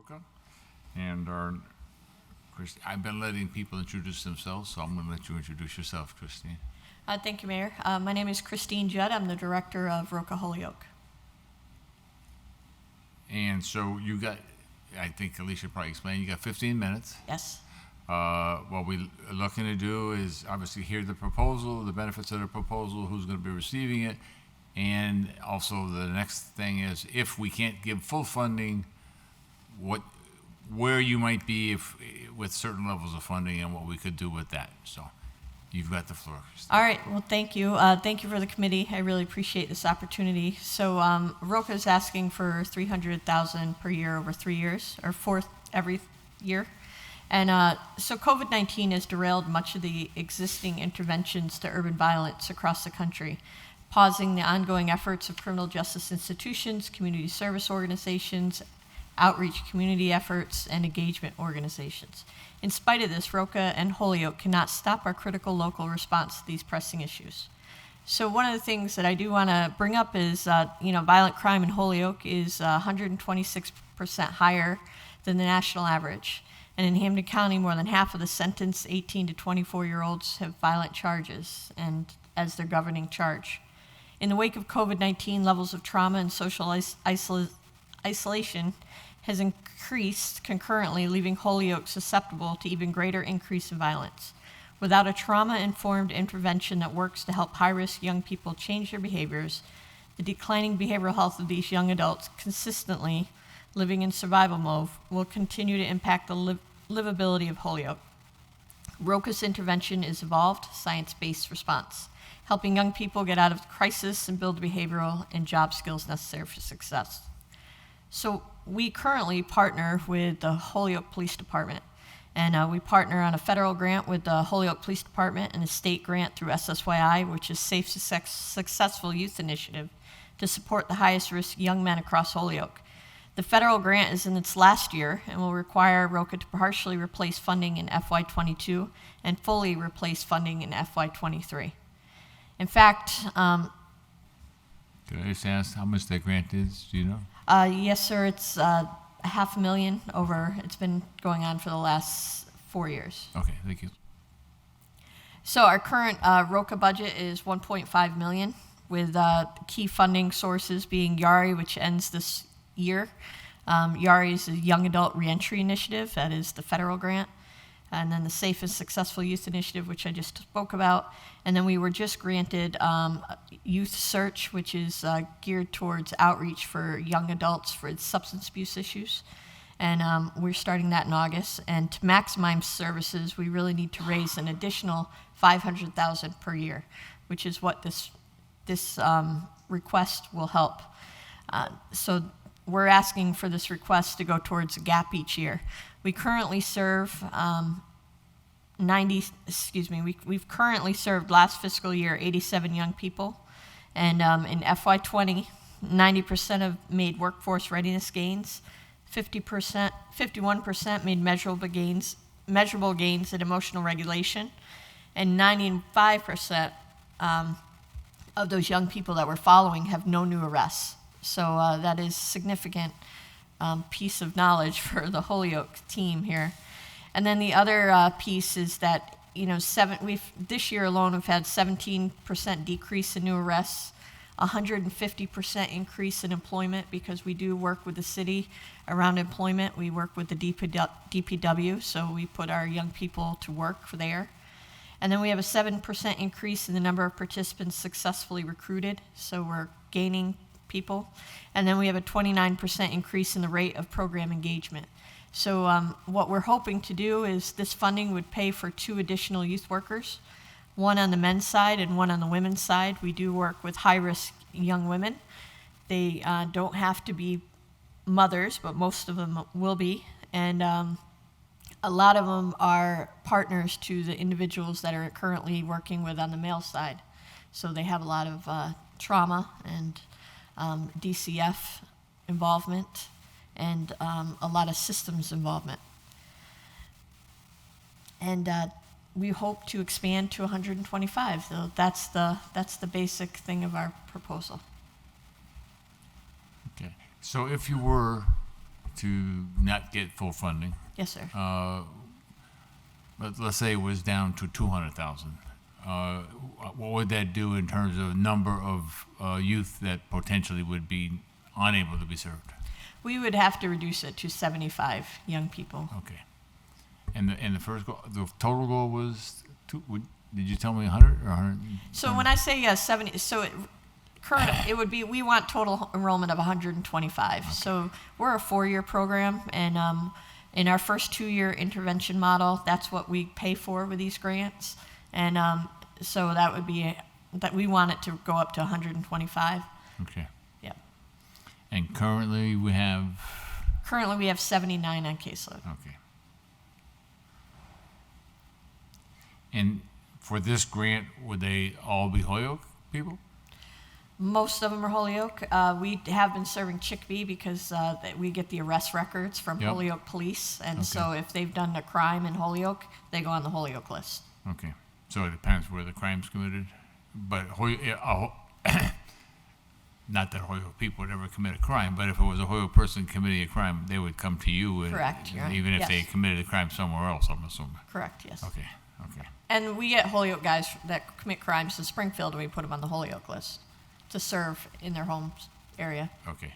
Roca. And I've been letting people introduce themselves, so I'm going to let you introduce yourself, Christine. Thank you, Mayor. My name is Christine Judd. I'm the director of Roca Holyoke. And so you got, I think Alicia probably explained, you got 15 minutes. Yes. What we're looking to do is obviously hear the proposal, the benefits of the proposal, who's going to be receiving it, and also the next thing is if we can't give full funding, where you might be with certain levels of funding and what we could do with that. So you've got the floor, Christine. All right. Well, thank you. Thank you for the committee. I really appreciate this opportunity. So Roca is asking for $300,000 per year over 3 years, or every year. And so COVID-19 has derailed much of the existing interventions to urban violence across the country, pausing the ongoing efforts of criminal justice institutions, community service organizations, outreach community efforts, and engagement organizations. In spite of this, Roca and Holyoke cannot stop our critical local response to these pressing issues. So one of the things that I do want to bring up is, violent crime in Holyoke is 126% higher than the national average. And in Hampden County, more than half of the sentenced 18 to 24-year-olds have violent charges and as their governing charge. In the wake of COVID-19, levels of trauma and social isolation has increased concurrently, leaving Holyoke susceptible to even greater increase in violence. Without a trauma-informed intervention that works to help high-risk young people change their behaviors, the declining behavioral health of these young adults consistently living in survival mode will continue to impact the livability of Holyoke. Roca's intervention is evolved, science-based response, helping young people get out of crisis and build behavioral and job skills necessary for success. So we currently partner with the Holyoke Police Department, and we partner on a federal grant with the Holyoke Police Department and a state grant through SSYI, which is Safe Successful Youth Initiative, to support the highest risk young men across Holyoke. The federal grant is in its last year and will require Roca to partially replace funding in FY22 and fully replace funding in FY23. In fact, Can I just ask how much that grant is? Do you know? yes, sir. It's $500,000 over. It's been going on for the last 4 years. Okay, thank you. So our current Roca budget is $1.5 million, with key funding sources being YARI, which ends this year. YARI is a Young Adult Reentry Initiative. That is the federal grant. And then the Safe and Successful Youth Initiative, which I just spoke about. And then we were just granted Youth Search, which is geared towards outreach for young adults for substance abuse issues. And we're starting that in August. And to maximize services, we really need to raise an additional $500,000 per year, which is what this request will help. So we're asking for this request to go towards a gap each year. We currently serve we've currently served last fiscal year 87 young people. And in FY20, 90% have made workforce readiness gains, 51% made measurable gains in emotional regulation, and 95% of those young people that we're following have no new arrests. So that is significant piece of knowledge for the Holyoke team here. And then the other piece is that, this year alone we've had 17% decrease in new arrests, 150% increase in employment, because we do work with the city around employment. We work with the DPW, so we put our young people to work there. And then we have a 7% increase in the number of participants successfully recruited, so we're gaining people. And then we have a 29% increase in the rate of program engagement. So what we're hoping to do is this funding would pay for 2 additional youth workers, one on the men's side and one on the women's side. We do work with high-risk young women. They don't have to be mothers, but most of them will be. And a lot of them are partners to the individuals that are currently working with on the male side. So they have a lot of trauma and DCF involvement and a lot of systems involvement. And we hope to expand to 125. So that's the basic thing of our proposal. Okay. So if you were to not get full funding, Yes, sir. but let's say it was down to 200,000. What would that do in terms of number of youth that potentially would be unable to be served? We would have to reduce it to 75 young people. Okay. And the first goal, the total goal was did you tell me 100 or 100? So when I say 70, so it would be, we want total enrollment of 125. Okay. So we're a 4-year program, and in our first 2-year intervention model, that's what we pay for with these grants. And so that would be, that we want it to go up to 125. Okay. Yep. And currently we have? Currently we have 79 on caseload. Okay. And for this grant, would they all be Holyoke people? Most of them are Holyoke. We have been serving Chickpea because we get the arrest records from Yep. Holyoke Police. And Okay. so if they've done a crime in Holyoke, they go on the Holyoke list. Okay. So it depends where the crime's committed. But not that Holyoke people would ever commit a crime, but if it was a Holyoke person committing a crime, they would come to you. And, Correct, you're right. even if Yes. they committed a crime somewhere else, I'm assuming. Correct, yes. Okay. Okay. And we get Holyoke guys that commit crimes to Springfield, and we put them on the Holyoke list to serve in their home area. Okay.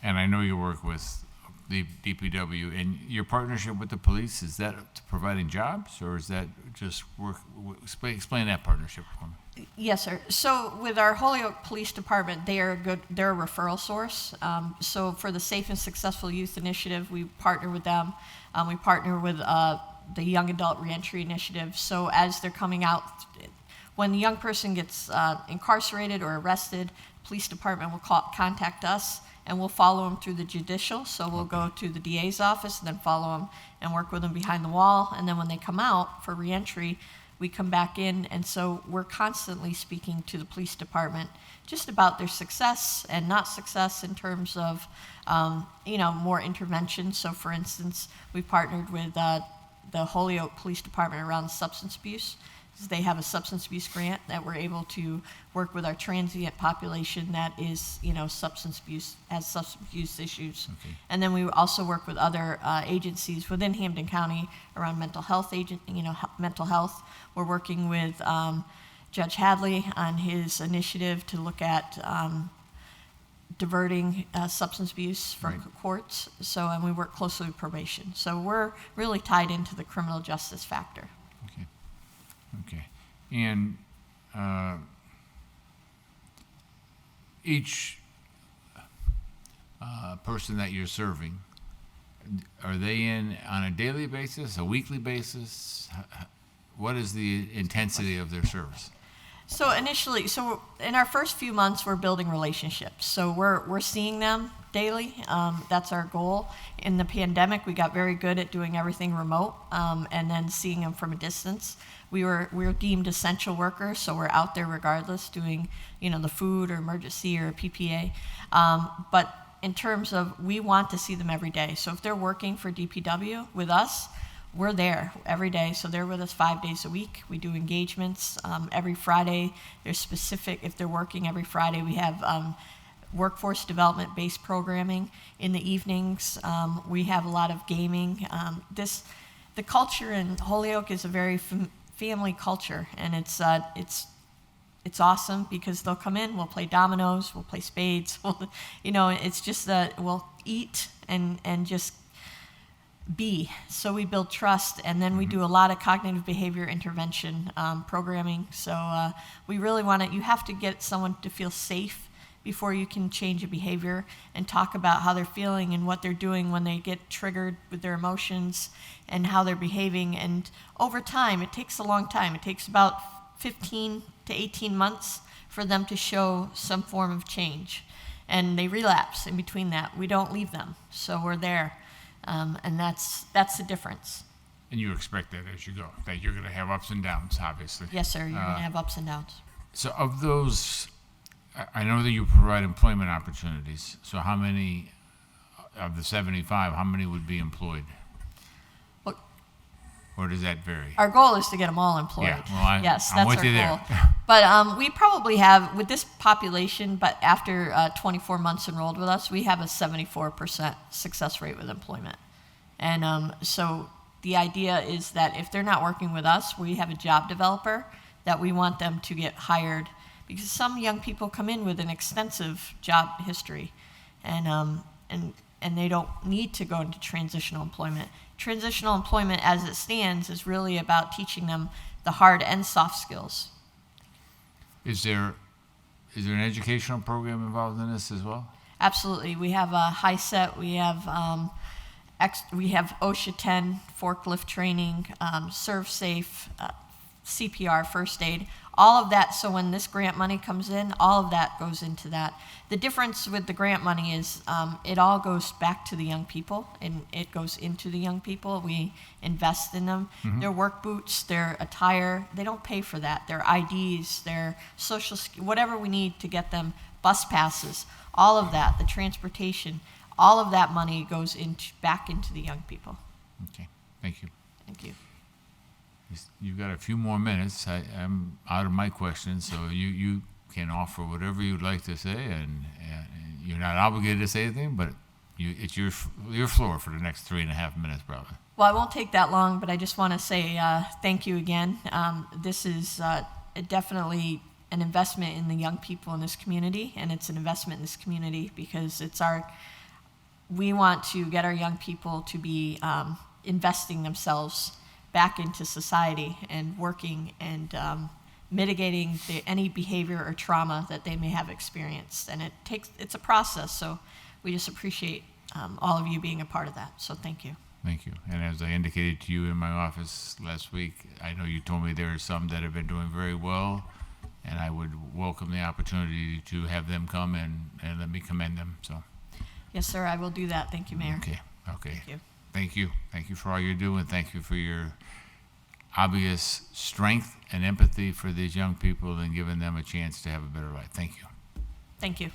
And I know you work with the DPW, and your partnership with the police, is that providing jobs, or is that just work? Explain that partnership for me. Yes, sir. So with our Holyoke Police Department, they're a referral source. So for the Safe and Successful Youth Initiative, we partner with them. We partner with the Young Adult Reentry Initiative. So as they're coming out, when the young person gets incarcerated or arrested, police department will contact us, and we'll follow them through the judicial. So we'll go to the DA's office and then follow them and work with them behind the wall. And then when they come out for reentry, we come back in. And so we're constantly speaking to the police department just about their success and not success in terms of, more intervention. So for instance, we partnered with the Holyoke Police Department around substance abuse. They have a substance abuse grant that we're able to work with our transient population that is, substance abuse, has substance abuse issues. Okay. And then we also work with other agencies within Hampden County around mental health mental health. We're working with Judge Hadley on his initiative to look at diverting substance abuse from Right. courts. So, and we work closely with probation. So we're really tied into the criminal justice factor. Okay. Okay. And each person that you're serving, are they in on a daily basis, a weekly basis? What is the intensity of their service? So initially, in our first few months, we're building relationships. So we're seeing them daily. That's our goal. In the pandemic, we got very good at doing everything remote, and then seeing them from a distance. We were deemed essential workers, so we're out there regardless, doing the food or emergency or PPA. But in terms of, we want to see them every day. So if they're working for DPW with us, we're there every day. So they're with us 5 days a week. We do engagements every Friday. There's specific, if they're working every Friday, we have workforce development-based programming in the evenings. We have a lot of gaming. The culture in Holyoke is a very family culture, and it's awesome because they'll come in, we'll play dominoes, we'll play spades, it's just that we'll eat and just be. So we build trust, and then we do a lot of cognitive behavior intervention programming. So we really you have to get someone to feel safe before you can change a behavior and talk about how they're feeling and what they're doing when they get triggered with their emotions and how they're behaving. And over time, it takes a long time. It takes about 15 to 18 months for them to show some form of change. And they relapse in between that. We don't leave them, so we're there. And that's the difference. And you expect that as you go, that you're going to have ups and downs, obviously. Yes, sir, you're going to have ups and downs. So of those, I know that you provide employment opportunities. So how many of the 75, how many would be employed? Or does that vary? Our goal is to get them all employed. Yeah, well, yes, I'm that's with our you goal. there. But we probably have, with this population, but after 24 months enrolled with us, we have a 74% success rate with employment. And so the idea is that if they're not working with us, we have a job developer that we want them to get hired, because some young people come in with an extensive job history, and they don't need to go into transitional employment. Transitional employment, as it stands, is really about teaching them the hard and soft skills. Is there an educational program involved in this as well? Absolutely. We have a high set. We have OSHA 10 forklift training, serve safe, CPR, first aid, all of that. So when this grant money comes in, all of that goes into that. The difference with the grant money is it all goes back to the young people, and it goes into the young people. We invest in them. Their work boots, their attire, they don't pay for that. Their IDs, their social, whatever we need to get them, bus passes, all of that, the transportation, all of that money goes back into the young people. Okay, thank you. Thank you. You've got a few more minutes. I'm out of my questions, so you can offer whatever you'd like to say, and you're not obligated to say anything, but it's your floor for the next 3.5 minutes, probably. Well, I won't take that long, but I just want to say thank you again. This is definitely an investment in the young people in this community, and it's an investment in this community because we want to get our young people to be investing themselves back into society and working and mitigating any behavior or trauma that they may have experienced. And it's a process, so we just appreciate all of you being a part of that. So thank you. Thank you. And as I indicated to you in my office last week, I know you told me there are some that have been doing very well, and I would welcome the opportunity to have them come and let me commend them. So. Yes, sir, I will do that. Thank you, Mayor. Okay. Thank you. Thank you. Thank you for all you're doing. Thank you for your obvious strength and empathy for these young people and giving them a chance to have a better life. Thank you. Thank you.